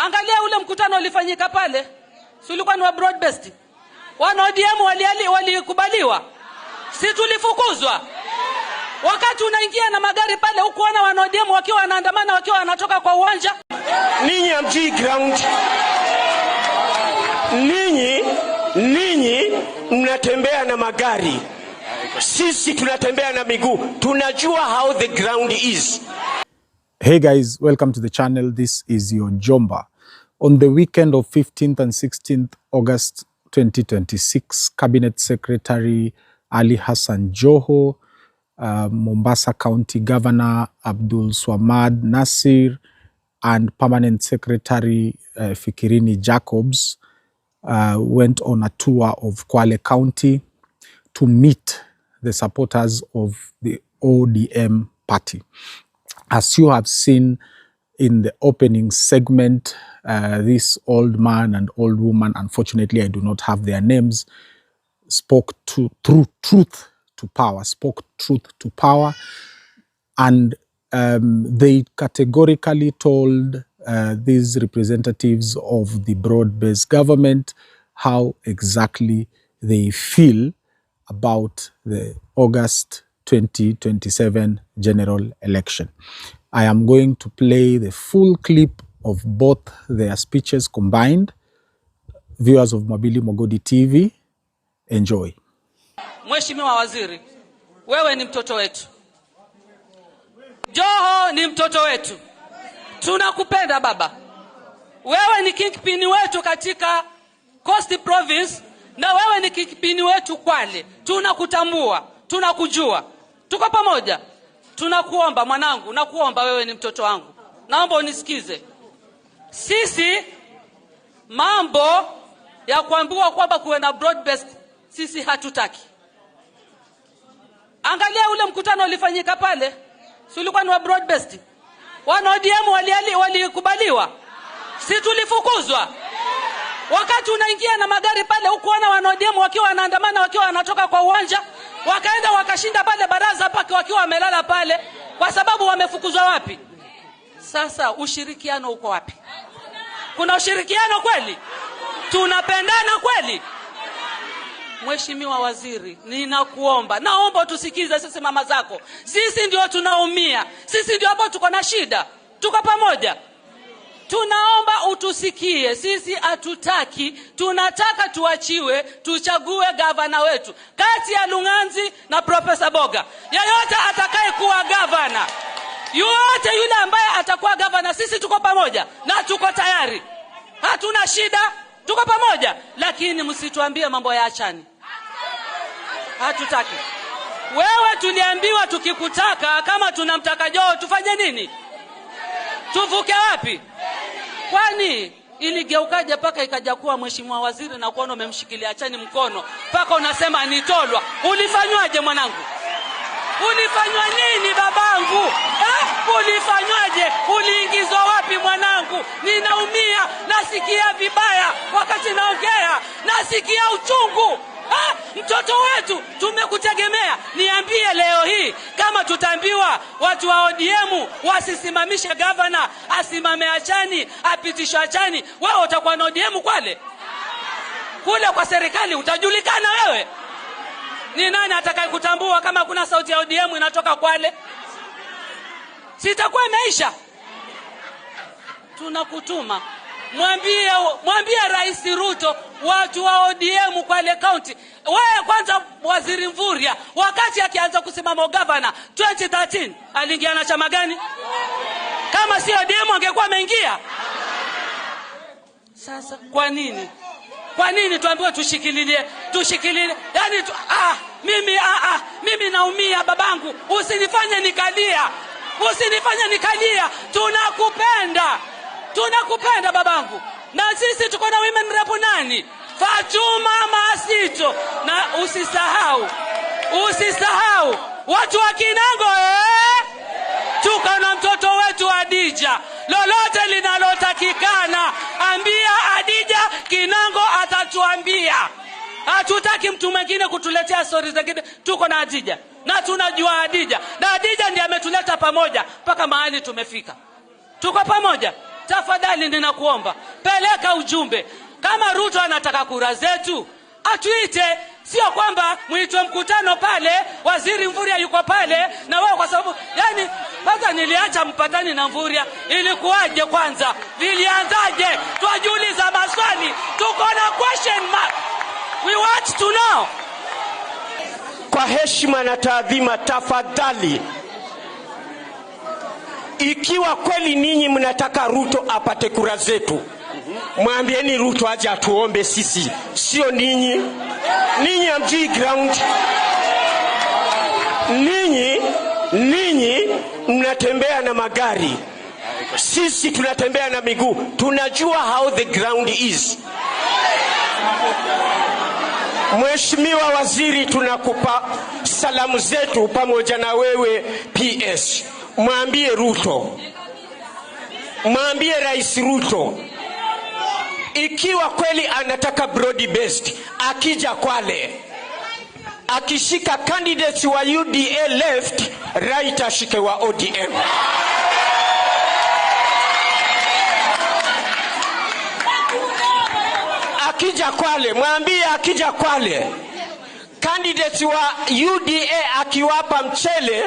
Angalia ule mkutano ulifanyika pale. Si ulikuwa ni wa broad based. Wana ODM walikubaliwa. Si tulifukuzwa. Wakati unaingia na magari pale hukuona wana ODM wakiwa wanaandamana wakiwa wanatoka kwa uwanja. Ninyi amji ground. Ninyi mnatembea na magari. Sisi tunatembea na miguu. Tunajua how the ground is. Hey guys, welcome to the channel. This is your Jomba. On the weekend of 15th and 16th August 2026, Cabinet Secretary Ali Hassan Joho, Mombasa County Governor Abdulswamad, Nassir, and Permanent Secretary Fikirini went on a tour of Kwale County to meet the supporters of the ODM party. As you have seen in the opening segment, this old man and old woman, unfortunately I do not have their names, spoke truth to power, and they categorically told these representatives of the broad-based government how exactly they feel about the August 2027 general election. I am going to play the full clip of both their speeches combined. Viewers of Mobili Mogodi TV, enjoy. Mheshimiwa Waziri, wewe ni mtoto wetu. Joho ni mtoto wetu. Tunakupenda baba. Wewe ni kingpin wetu katika Coast Province na wewe ni kingpin wetu Kwale. Tunakutambua, tunakujua. Tuko pamoja. Tunakuomba mwanangu, nakuomba wewe ni mtoto wangu. Naomba unisikize. Sisi mambo ya kuambiwa kwamba kuwe na broad based sisi hatutaki. Angalia ule mkutano ulifanyika pale. Si ulikuwa ni wa broad based. Wana ODM walikubaliwa. Si tulifukuzwa. Wakati unaingia na magari pale hukuona wana ODM wakiwa wanaandamana wakiwa wanatoka kwa uwanja. Wakaenda wakashinda pale baraza pake wakiwa wamelala pale kwa sababu wamefukuzwa wapi? Sasa ushirikiano uko wapi? Kuna ushirikiano kweli? Tunapendana kweli? Mheshimiwa Waziri, ninakuomba, naomba tusikize sisi mama zako. Sisi ndio tunaumia. Sisi ndio ambao tuko na shida. Tuko pamoja. Tunaomba utusikie. Sisi hatutaki, tunataka tuachiwe, tuchague gavana wetu kati ya Lunganzi na Profesa Boga. Yeyote atakaye kuwa gavana, yote yule ambaye atakuwa gavana, sisi tuko pamoja na tuko tayari. Hatuna shida, tuko pamoja. Lakini msituambie mambo ya achani. Hatutaki. Wewe tuliambiwa tukikutaka kama tunamtaka Joho tufanye nini? Tuvuke wapi? Kwani iligeukaje paka ikaja kuwa Mheshimiwa Waziri na kuona umemshikilia achani mkono paka unasema nitolwa? Ulifanywaje mwanangu? Ulifanywa nini babangu? Ulifanywaje? Uliingizwa wapi mwanangu? Ninaumia, nasikia vibaya wakati naongea, nasikia uchungu. Mtoto wetu tumekutegemea. Niambie leo hii kama tutaambiwa watu wa ODM wasisimamishe governor, asimame achani, apitishe achani, wewe utakuwa na ODM Kwale? Kule kwa serikali utajulikana wewe. Ni nani atakayekutambua kama kuna sauti ya ODM inatoka Kwale? Sitakuwa imeisha. Tunakutuma. Mwambie Rais Ruto watu wa ODM Kwale County. Wewe kwanza Waziri Mvurya wakati akianza kusimama governor 2013 aliingia na chama gani? Kama si ODM angekuwa ameingia. Sasa kwa nini? Kwa nini tuambiwe tushikilie? Yaani mimi naumia babangu. Usinifanye nikalia. Tunakupenda babangu. Na sisi tuko na women rep nani? Fatuma Masito. Na usisahau watu wa Kinango tuko na mtoto wetu Adija. Lolote linalotakikana ambia Adija, Kinango atatuambia. Hatutaki mtu mwingine kutuletea stories zingine. Tuko na Adija na tunajua Adija. Na Adija ndiye ametuleta pamoja mpaka mahali tumefika. Tuko pamoja. tafadhali ninakuomba, peleka ujumbe. Kama Ruto anataka kura zetu, atuite. Sio kwamba muitwe mkutano pale, waziri Mvurya yuko pale na wao, kwa sababu yani kwanza niliacha mpatani na Mvurya. Ilikuwaje kwanza? Vilianzaje? Tuajiuliza maswali. Tuko na question mark. We want to know. Kwa heshima na taadhima, tafadhali, ikiwa kweli ninyi mnataka Ruto apate kura zetu, mwambieni Ruto aje atuombe sisi, sio ninyi. Ninyi hamjui ground. Ninyi mnatembea na magari, sisi tunatembea na miguu. Tunajua how the ground is. Mheshimiwa Waziri, tunakupa salamu zetu pamoja na wewe PS. Mwambie Ruto, mwambie Rais Ruto, ikiwa kweli anataka broad based, akija Kwale, akishika candidates wa UDA left, right ashike wa ODM. Akija Kwale, mwambie akija Kwale, candidates wa UDA akiwapa mchele,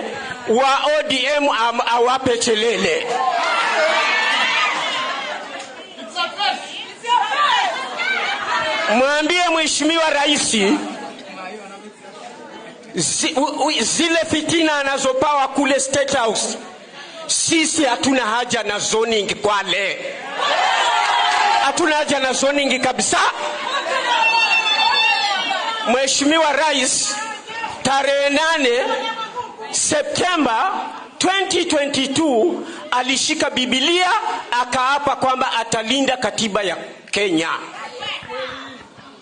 wa ODM awape chelele. Mwambie Mheshimiwa Rais, zile fitina anazopawa kule State House, sisi hatuna haja na zoning Kwale. Hatuna haja na zoning kabisa. Mheshimiwa Rais, tarehe 8 Septemba 2022 alishika Biblia akaapa kwamba atalinda katiba ya Kenya.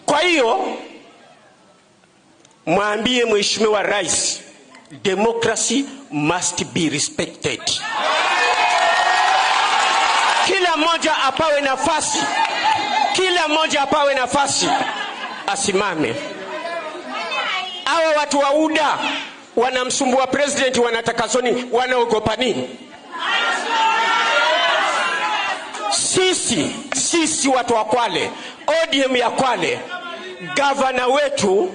Kwa hiyo mwambie Mheshimiwa Rais, democracy must be respected. Kila mmoja apawe nafasi. Kila mmoja apawe nafasi. Asimame. Hawa watu wa UDA wanamsumbua president, wanataka zoni, wanaogopa nini? Sisi watu wa Kwale, ODM ya Kwale, gavana wetu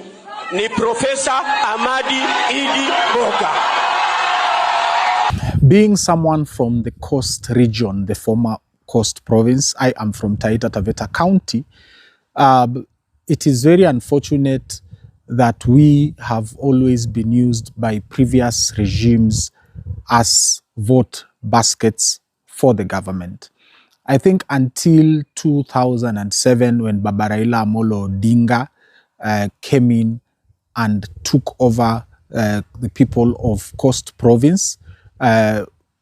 ni Professor Amadi Idi Boga. Being someone from the Coast region, the former Coast province, I am from Taita Taveta County. It is very unfortunate that we have always been used by previous regimes as vote baskets for the government. I think until 2007, when Baba Raila Amolo Odinga came in and took over the people of Coast province,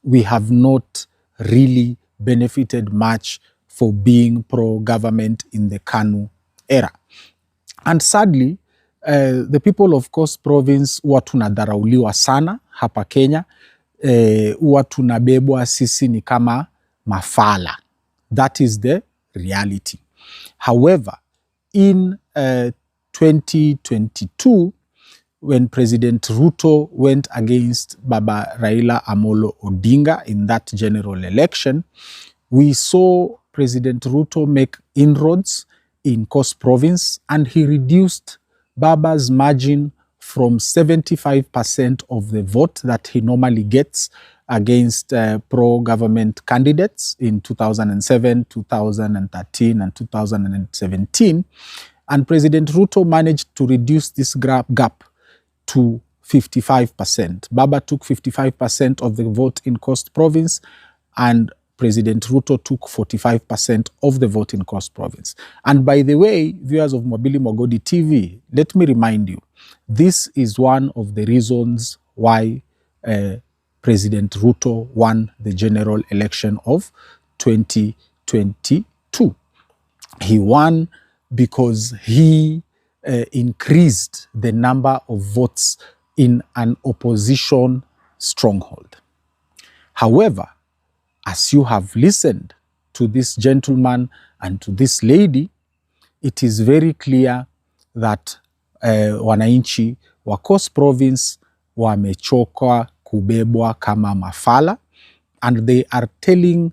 we have not really benefited much for being pro-government in the KANU era. And sadly, the people of Coast province huwa tunadharauliwa sana hapa Kenya, huwa tunabebwa sisi ni kama mafala. That is the reality. However, in 2022, when President Ruto went against Baba Raila Amolo Odinga in that general election, we saw President Ruto make inroads in Coast province, and he reduced Baba's margin from 75% of the vote that he normally gets against pro-government candidates in 2007, 2013, and 2017. And President Ruto managed to reduce this gap to 55%. Baba took 55% of the vote in Coast province, and President Ruto took 45% of the vote in Coast province. And by the way, viewers of Mwabili Mogodi TV, let me remind you, this is one of the reasons why President Ruto won the general election of 2022. He won because he increased the number of votes in an opposition stronghold. However, as you have listened to this gentleman and to this lady, it is very clear that wananchi wa Coast province wamechoka kubebwa kama mafala, and they are telling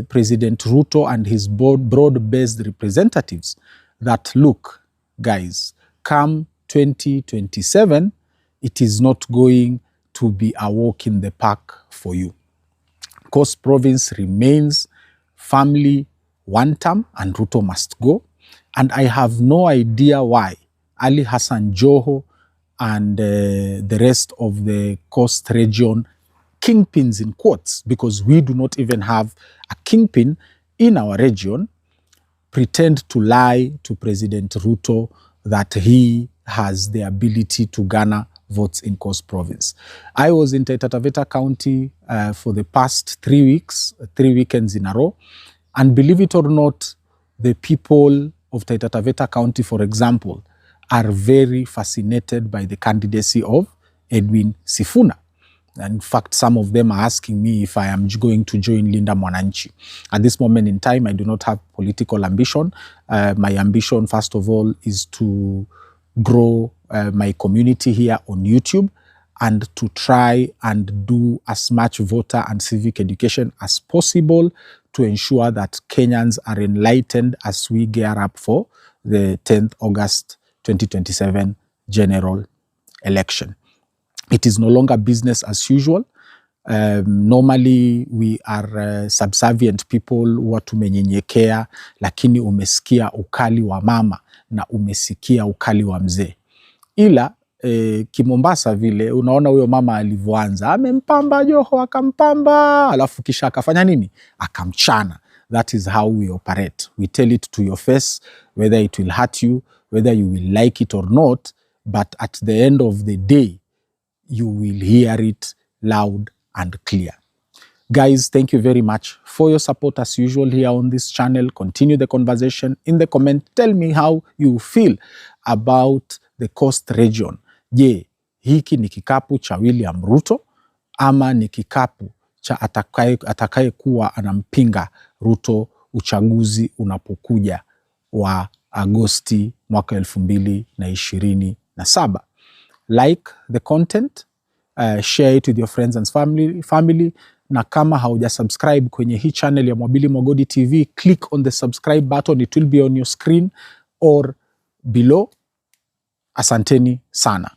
President Ruto and his broad-based representatives that, look, guys, come 2027, it is not going to be a walk in the park for you. Coast Province remains firmly one term and Ruto must go. And I have no idea why Ali Hassan Joho and the rest of the Coast region kingpins in quotes, because we do not even have a kingpin in our region, pretend to lie to President Ruto that he has the ability to garner votes in Coast Province. I was in Taita Taveta County for the past 3 weeks, 3 weekends in a row, and believe it or not, the people of Taita Taveta County, for example, are very fascinated by the candidacy of Edwin Sifuna. And in fact, some of them are asking me if I am going to join Linda Mwananchi. At this moment in time, I do not have political ambition. My ambition, first of all, is to grow my community here on YouTube and to try and do as much voter and civic education as possible to ensure that Kenyans are enlightened as we gear up for the 10th August 2027 general election. It is no longer business as usual. Normally we are subservient people, huwa tumenyenyekea, lakini umesikia ukali wa mama na umesikia ukali wa mzee. Ila Kimombasa vile unaona huyo mama alivyoanza, amempamba Joho akampamba, alafu kisha akafanya nini? Akamchana. That is how we operate. We tell it to your face, whether it will hurt you, whether you will like it or not, but at the end of the day, you will hear it loud and clear. Guys, thank you very much for your support as usual here on this channel. Continue the conversation in the comment. Tell me how you feel about the Coast region. Je, hiki ni kikapu cha William Ruto ama ni kikapu cha atakaye kuwa anampinga Ruto uchaguzi unapokuja wa Agosti mwaka 2027? Like the content, share it with your friends and family. Na kama hauja subscribe kwenye hii channel ya Mwabili Mwagodi TV, click on the subscribe button. It will be on your screen or below. Asanteni sana.